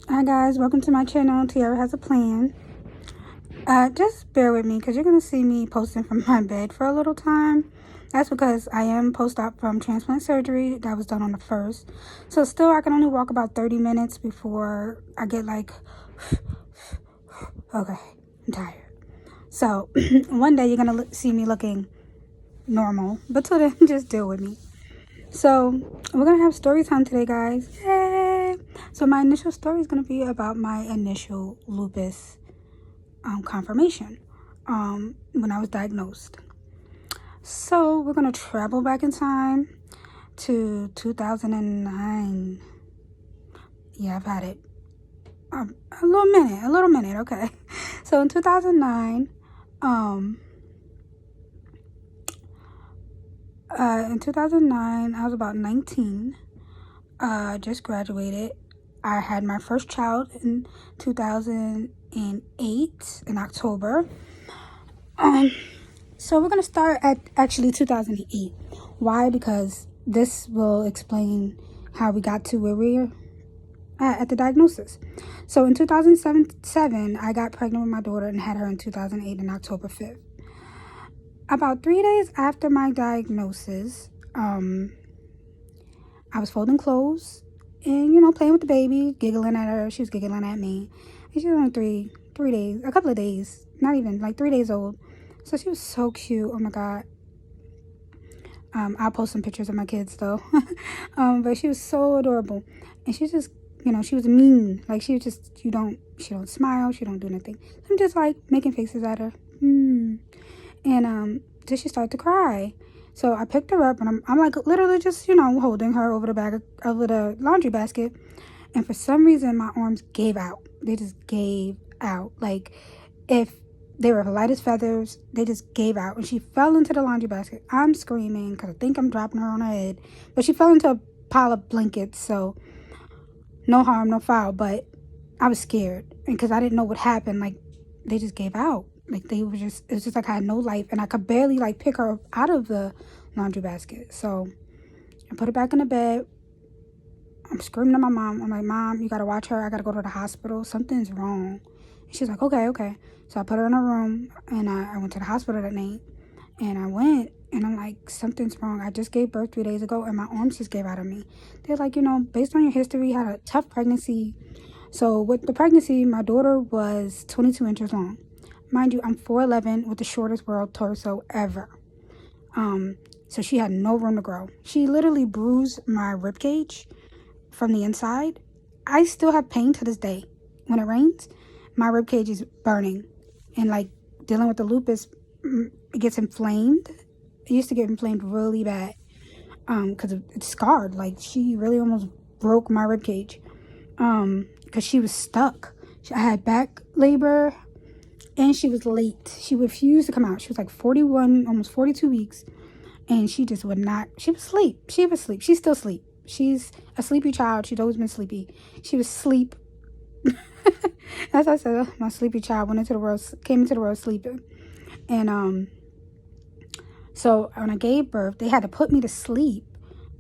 Hi guys, welcome to my channel. Tiara has a plan. Just bear with me because you're gonna see me posting from my bed for a little time. That's because I am post-op from transplant surgery that was done on the 1st. So still I can only walk about 30 minutes before I get like, okay, I'm tired. So one day you're gonna see me looking normal, but till then just deal with me. So we're gonna have story time today, guys. Yay! So my initial story is gonna be about my initial lupus confirmation when I was diagnosed. So we're gonna travel back in time to 2009. Yeah, I've had it a little minute. Okay, so in 2009, I was about 19. Just graduated. I had my first child in 2008 in October. So we're going to start at actually 2008. Why? Because this will explain how we got to where we're at the diagnosis. So in 2007, I got pregnant with my daughter and had her in 2008 on October 5th. About 3 days after my diagnosis, I was folding clothes and, playing with the baby, giggling at her. She was giggling at me. And she was only three days, a couple of days, not even, like 3 days old. So she was so cute. Oh my God. I'll post some pictures of my kids though. But she was so adorable. And she just, she was mean. Like she don't smile. She don't do nothing. I'm just like making faces at her. And then she started to cry. So I picked her up and I'm like literally just, holding her over the laundry basket. And for some reason my arms gave out. They just gave out. Like if they were light as feathers, they just gave out. And she fell into the laundry basket. I'm screaming because I think I'm dropping her on her head. But she fell into a pile of blankets. So no harm, no foul. But I was scared. And because I didn't know what happened, like they just gave out. Like it was just like I had no life. And I could barely like pick her up out of the laundry basket. So I put her back in the bed. I'm screaming at my mom. I'm like, Mom, you got to watch her. I got to go to the hospital. Something's wrong. And she's like, okay. So I put her in a room and I went to the hospital that night. And I went and I'm like, something's wrong. I just gave birth 3 days ago and my arms just gave out of me. They're like, based on your history, you had a tough pregnancy. So with the pregnancy, my daughter was 22 inches long. Mind you, I'm 4'11" with the shortest world torso ever. So she had no room to grow. She literally bruised my rib cage from the inside. I still have pain to this day. When it rains, my rib cage is burning. And like dealing with the lupus, it gets inflamed. It used to get inflamed really bad because it's scarred. Like she really almost broke my rib cage because she was stuck. I had back labor and she was late. She refused to come out. She was like 41, almost 42 weeks. And she just would not. She was asleep. She's still asleep. She's a sleepy child. She's always been sleepy. She was asleep. As I said, my sleepy child came into the world sleeping. And so when I gave birth, they had to put me to sleep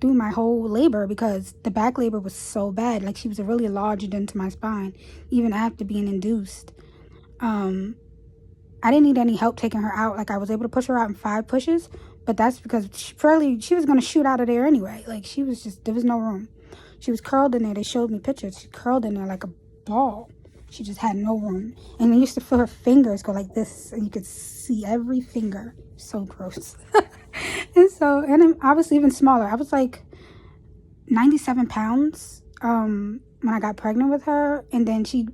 through my whole labor because the back labor was so bad. Like she was really lodged into my spine, even after being induced. I didn't need any help taking her out. Like I was able to push her out in 5 pushes, but that's because she was going to shoot out of there anyway. Like there was no room. She was curled in there. They showed me pictures. She curled in there like a ball. She just had no room. And they used to feel her fingers go like this and you could see every finger. So gross. And I was even smaller. I was like 97 pounds when I got pregnant with her. And then she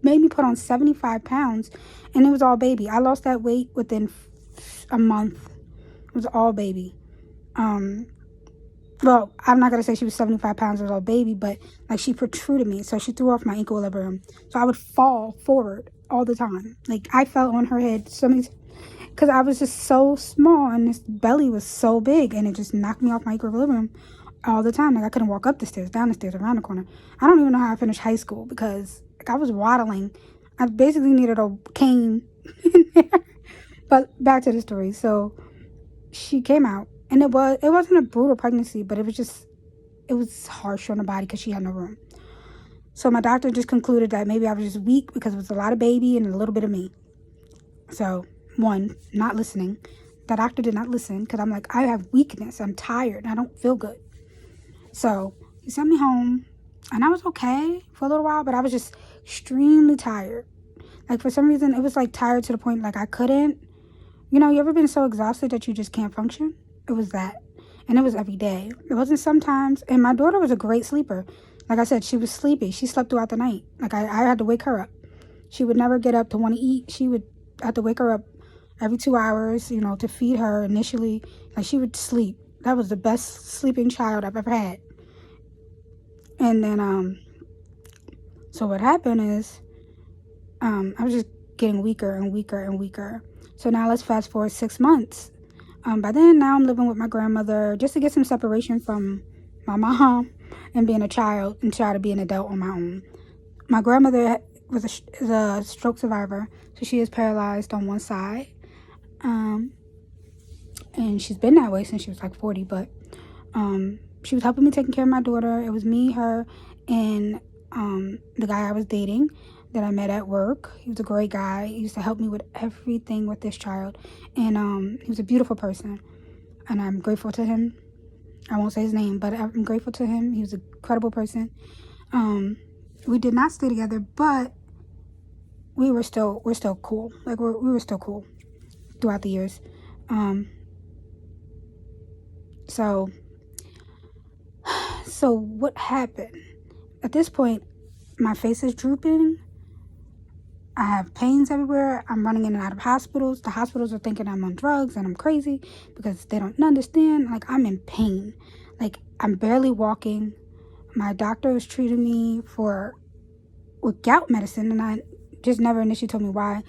made me put on 75 pounds and it was all baby. I lost that weight within a month. It was all baby. Well, I'm not going to say she was 75 pounds, it was all baby, but like she protruded me. So she threw off my equilibrium. So I would fall forward all the time. Like I fell on her head so many because I was just so small and this belly was so big and it just knocked me off my equilibrium all the time. Like I couldn't walk up the stairs, down the stairs, around the corner. I don't even know how I finished high school because like I was waddling. I basically needed a cane in there. But back to the story. So she came out and it wasn't a brutal pregnancy, but it was harsh on the body because she had no room. So my doctor just concluded that maybe I was just weak because it was a lot of baby and a little bit of me. So, one, not listening. The doctor did not listen because I'm like, I have weakness. I'm tired. I don't feel good. So he sent me home, and I was okay for a little while, but I was just extremely tired. Like, for some reason, it was like tired to the point like I couldn't. You know, you ever been so exhausted that you just can't function? It was that. And it was every day. It wasn't sometimes. And my daughter was a great sleeper. Like I said, she was sleepy. She slept throughout the night. Like, I had to wake her up. She would never get up to want to eat. I had to wake her up every 2 hours, you know, to feed her initially. Like, she would sleep. That was the best sleeping child I've ever had. And then, so what happened is, I was just getting weaker and weaker and weaker. So now let's fast forward 6 months. By then, now I'm living with my grandmother just to get some separation from my mom and being a child and try to be an adult on my own. My grandmother is a stroke survivor, so she is paralyzed on one side. And she's been that way since she was like 40, but she was helping me taking care of my daughter. It was me, her, and the guy I was dating that I met at work. He was a great guy. He used to help me with everything with this child. And he was a beautiful person. And I'm grateful to him. I won't say his name, but I'm grateful to him. He was an incredible person. We did not stay together, but we're still cool. Like, we were still cool throughout the years. So what happened? At this point, my face is drooping. I have pains everywhere. I'm running in and out of hospitals. The hospitals are thinking I'm on drugs and I'm crazy because they don't understand. Like, I'm in pain. Like, I'm barely walking. My doctor was treating me with gout medicine, and I just never initially told me why.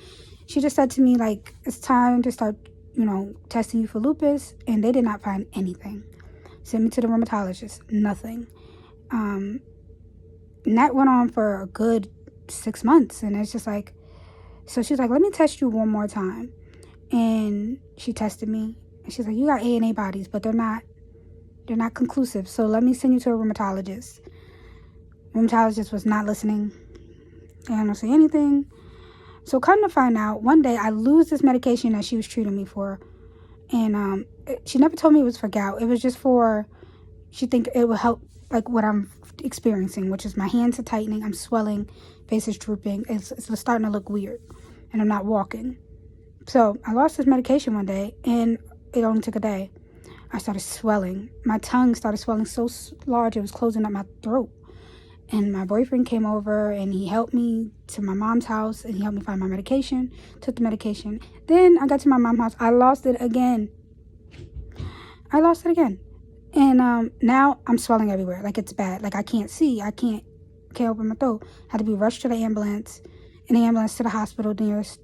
She just said to me, like, it's time to start, you know, testing you for lupus, and they did not find anything. Sent me to the rheumatologist, nothing. And that went on for a good 6 months, and it's just like, so she's like, let me test you one more time. And she tested me, and she's like, you got ANA bodies, but they're not conclusive, so let me send you to a rheumatologist. Rheumatologist was not listening. They don't say anything. So come to find out, one day I lose this medication that she was treating me for, and she never told me it was for gout. It was just she think it would help, like, what I'm experiencing, which is my hands are tightening, I'm swelling, face is drooping, it's starting to look weird, and I'm not walking. So I lost this medication one day, and it only took a day. I started swelling. My tongue started swelling so large it was closing up my throat. And my boyfriend came over, and he helped me to my mom's house, and he helped me find my medication, took the medication. Then I got to my mom's house. I lost it again. And now I'm swelling everywhere. Like, it's bad. Like, I can't see. I can't open my throat. Had to be rushed to the ambulance, to the hospital nearest.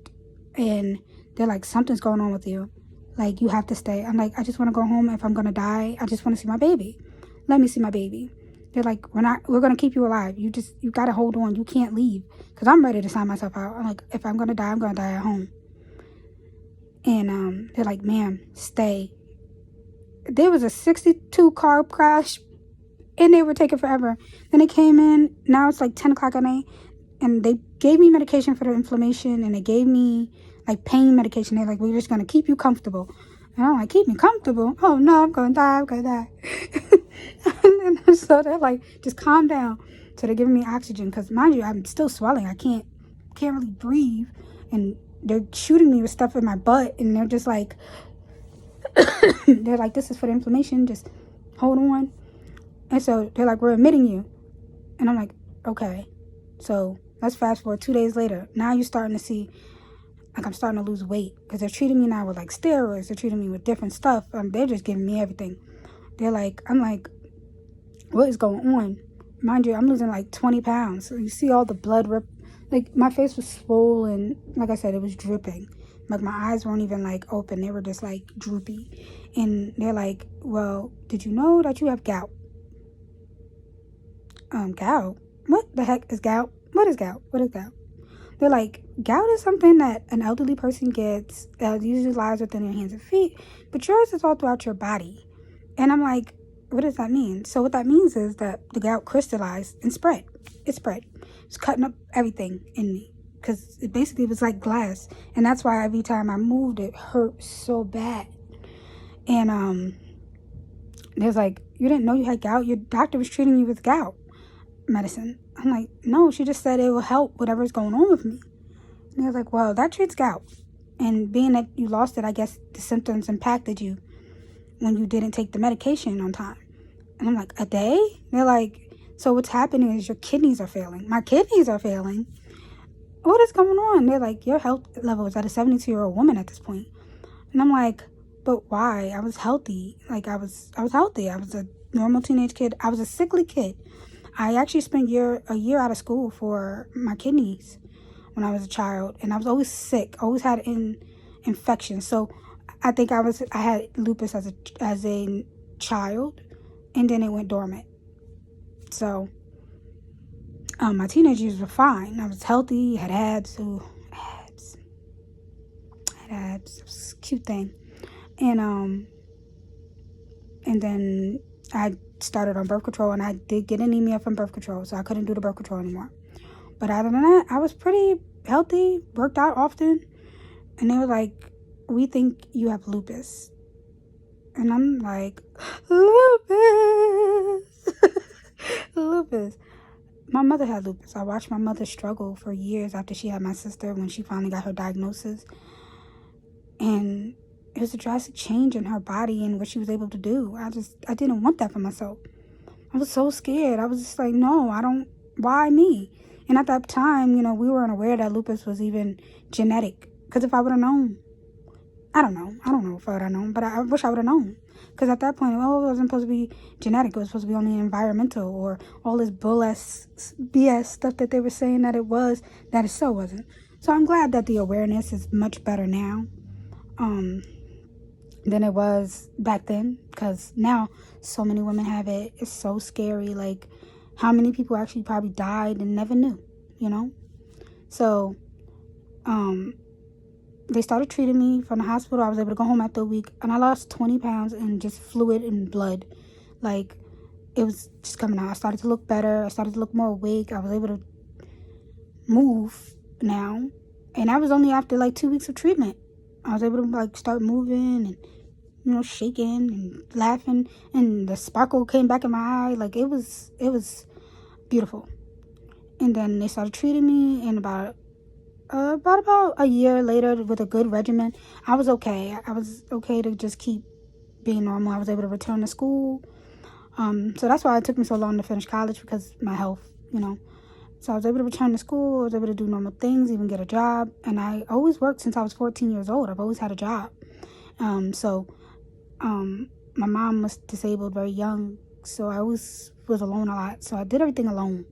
And they're like, something's going on with you. Like, you have to stay. I'm like, I just want to go home. If I'm going to die, I just want to see my baby. Let me see my baby. They're like, we're going to keep you alive. You got to hold on. You can't leave. Because I'm ready to sign myself out. I'm like, if I'm going to die, I'm going to die at home. And they're like, ma'am, stay. There was a 62 car crash, and they were taking forever. Then they came in. Now it's like 10 o'clock at night, and they gave me medication for the inflammation, and they gave me, like, pain medication. They're like, we're just going to keep you comfortable. And I'm like, keep me comfortable? Oh, no, I'm going to die. And so they're like, just calm down. So they're giving me oxygen, because, mind you, I'm still swelling. I can't really breathe. And they're shooting me with stuff in my butt, and they're just like, they're like, this is for the inflammation, just hold on. And so they're like, we're admitting you. And I'm like, okay. So let's fast forward 2 days later. Now you're starting to see, like, I'm starting to lose weight, because they're treating me now with, like, steroids. They're treating me with different stuff. They're just giving me everything. I'm like, what is going on? Mind you, I'm losing like 20 pounds. So you see all the blood like, my face was swollen. Like I said, it was dripping. Like, my eyes weren't even, like, open. They were just, like, droopy. And they're like, well, did you know that you have gout? Gout? What the heck is gout? What is gout? They're like, gout is something that an elderly person gets that usually lies within your hands and feet, but yours is all throughout your body. And I'm like, what does that mean? So what that means is that the gout crystallized and spread. It spread. It's cutting up everything in me. Because it basically was like glass. And that's why every time I moved, it hurt so bad. And there's like, you didn't know you had gout? Your doctor was treating you with gout medicine. I'm like, no, she just said it will help whatever's going on with me. And they're like, well, that treats gout. And being that you lost it, I guess the symptoms impacted you when you didn't take the medication on time. And I'm like, a day? They're like, so what's happening is your kidneys are failing. My kidneys are failing? What is going on? They're like, your health level is at a 72-year-old woman at this point. And I'm like, but why? I was healthy. Like, I was healthy. I was a normal teenage kid. I was a sickly kid. I actually spent a year out of school for my kidneys when I was a child. And I was always sick. Always had infections. So I think I had lupus as a child. And then it went dormant. So my teenage years were fine. I was healthy, had abs. Ooh, abs. I had abs. It was a cute thing. And then I started on birth control, and I did get anemia from birth control, so I couldn't do the birth control anymore. But other than that, I was pretty healthy, worked out often, and they were like, we think you have lupus. And I'm like, lupus. Lupus. My mother had lupus. I watched my mother struggle for years after she had my sister when she finally got her diagnosis. And it was a drastic change in her body and what she was able to do. I didn't want that for myself. I was so scared. I was just like, no, why me? And at that time, we weren't aware that lupus was even genetic. Because if I would have known, I don't know if I would have known, but I wish I would have known. Because at that point, it wasn't supposed to be genetic. It was supposed to be only environmental, or all this bull-ass BS stuff that they were saying that it was, that it so wasn't. So I'm glad that the awareness is much better now than it was back then. Because now so many women have it. It's so scary. Like, how many people actually probably died and never knew, So, they started treating me from the hospital. I was able to go home after a week, and I lost 20 pounds in just fluid and blood. Like, it was just coming out. I started to look better. I started to look more awake. I was able to move now, and that was only after like 2 weeks of treatment. I was able to like start moving and shaking and laughing, and the sparkle came back in my eye. Like, it was beautiful. And then they started treating me, and about a year later, with a good regimen, I was okay. I was okay to just keep being normal. I was able to return to school. So that's why it took me so long to finish college, because my health, So I was able to return to school. I was able to do normal things, even get a job. And I always worked since I was 14 years old. I've always had a job. My mom was disabled very young, so I always was alone a lot. So I did everything alone.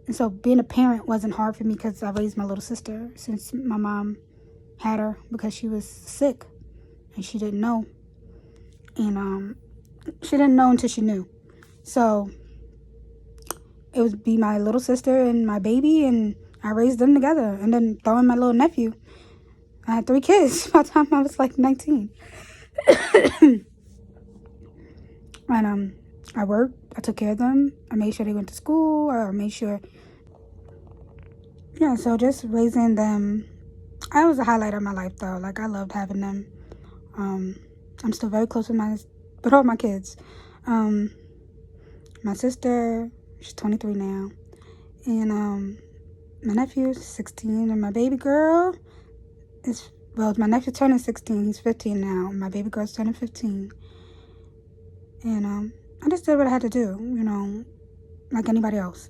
And so being a parent wasn't hard for me, because I raised my little sister since my mom had her, because she was sick and she didn't know. And she didn't know until she knew. So it would be my little sister and my baby, and I raised them together. And then throw in my little nephew. I had 3 kids by the time I was like 19. And I worked. I took care of them. I made sure they went to school. I made sure... Yeah, so just raising them, that was a highlight of my life, though. Like, I loved having them. I'm still very close with all my kids. My sister, she's 23 now. And my nephew is 16. And my baby girl my nephew's turning 16. He's 15 now. My baby girl's turning 15. And I just did what I had to do, like anybody else.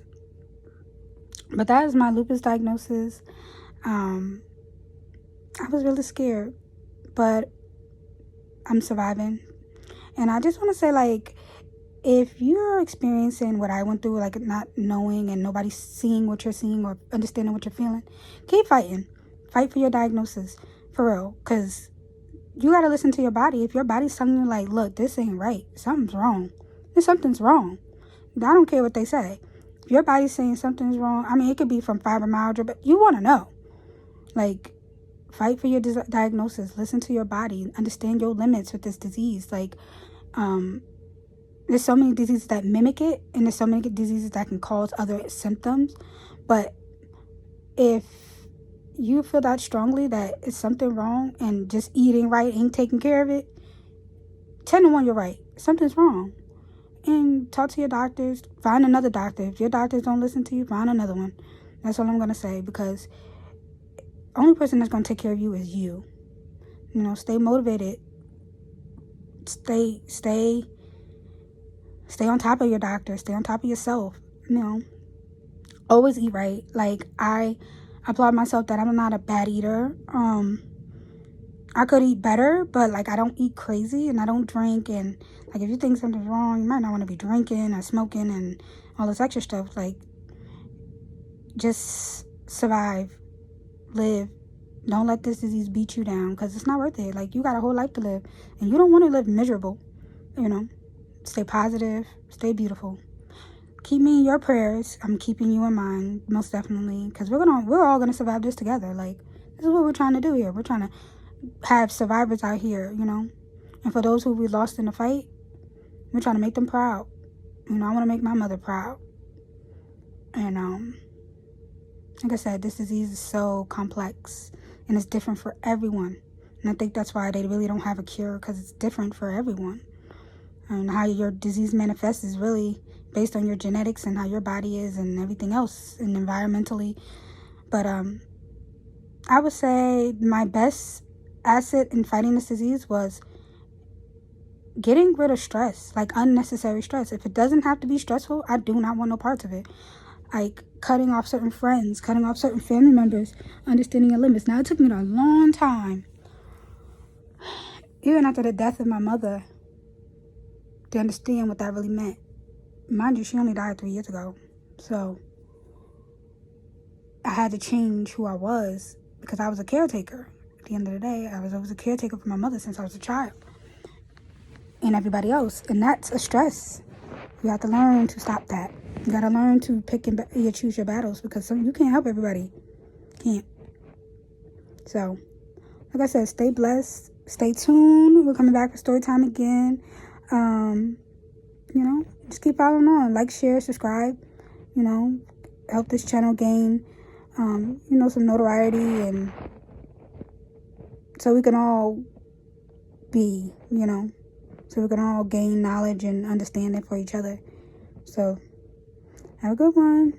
But that is my lupus diagnosis. I was really scared, but I'm surviving. And I just want to say, like, if you're experiencing what I went through, like not knowing and nobody seeing what you're seeing or understanding what you're feeling, keep fighting. Fight for your diagnosis, for real. Because you got to listen to your body. If your body's telling you, like, look, this ain't right, something's wrong, then something's wrong. I don't care what they say. If your body's saying something's wrong, I mean, it could be from fibromyalgia, but you want to know. Like, fight for your diagnosis. Listen to your body. Understand your limits with this disease. Like, there's so many diseases that mimic it, and there's so many diseases that can cause other symptoms. But if you feel that strongly that it's something wrong and just eating right ain't taking care of it, 10 to 1, you're right. Something's wrong. And talk to your doctors. Find another doctor. If your doctors don't listen to you, find another one. That's all I'm going to say, because the only person that's going to take care of you is you. You know, stay motivated. Stay on top of your doctor. Stay on top of yourself. You know, always eat right. Like, I applaud myself that I'm not a bad eater. I could eat better, but like, I don't eat crazy, and I don't drink. And like, if you think something's wrong, you might not want to be drinking or smoking and all this extra stuff. Like, just survive, live. Don't let this disease beat you down, because it's not worth it. Like, you got a whole life to live, and you don't want to live miserable. You know, stay positive, stay beautiful. Keep me in your prayers. I'm keeping you in mind, most definitely, because we're all gonna survive this together. Like, this is what we're trying to do here. We're trying to have survivors out here, you know. And for those who we lost in the fight, we're trying to make them proud. You know, I want to make my mother proud. And like I said, this disease is so complex, and it's different for everyone. And I think that's why they really don't have a cure, because it's different for everyone. And how your disease manifests is really based on your genetics and how your body is and everything else, and environmentally. But I would say my best asset in fighting this disease was getting rid of stress, like unnecessary stress. If it doesn't have to be stressful, I do not want no parts of it. Like cutting off certain friends, cutting off certain family members, understanding your limits. Now, it took me a long time, even after the death of my mother, to understand what that really meant. Mind you, she only died 3 years ago. So I had to change who I was, because I was a caretaker. At the end of the day, I was a caretaker for my mother since I was a child, and everybody else. And that's a stress. You have to learn to stop that. You got to learn to pick and you choose your battles, because you can't help everybody. Can't. So, like I said, stay blessed. Stay tuned. We're coming back for story time again. You know, just keep following on. Like, share, subscribe. You know, help this channel gain, you know, some notoriety, and so we can all be, you know, so we can all gain knowledge and understanding for each other. So, have a good one.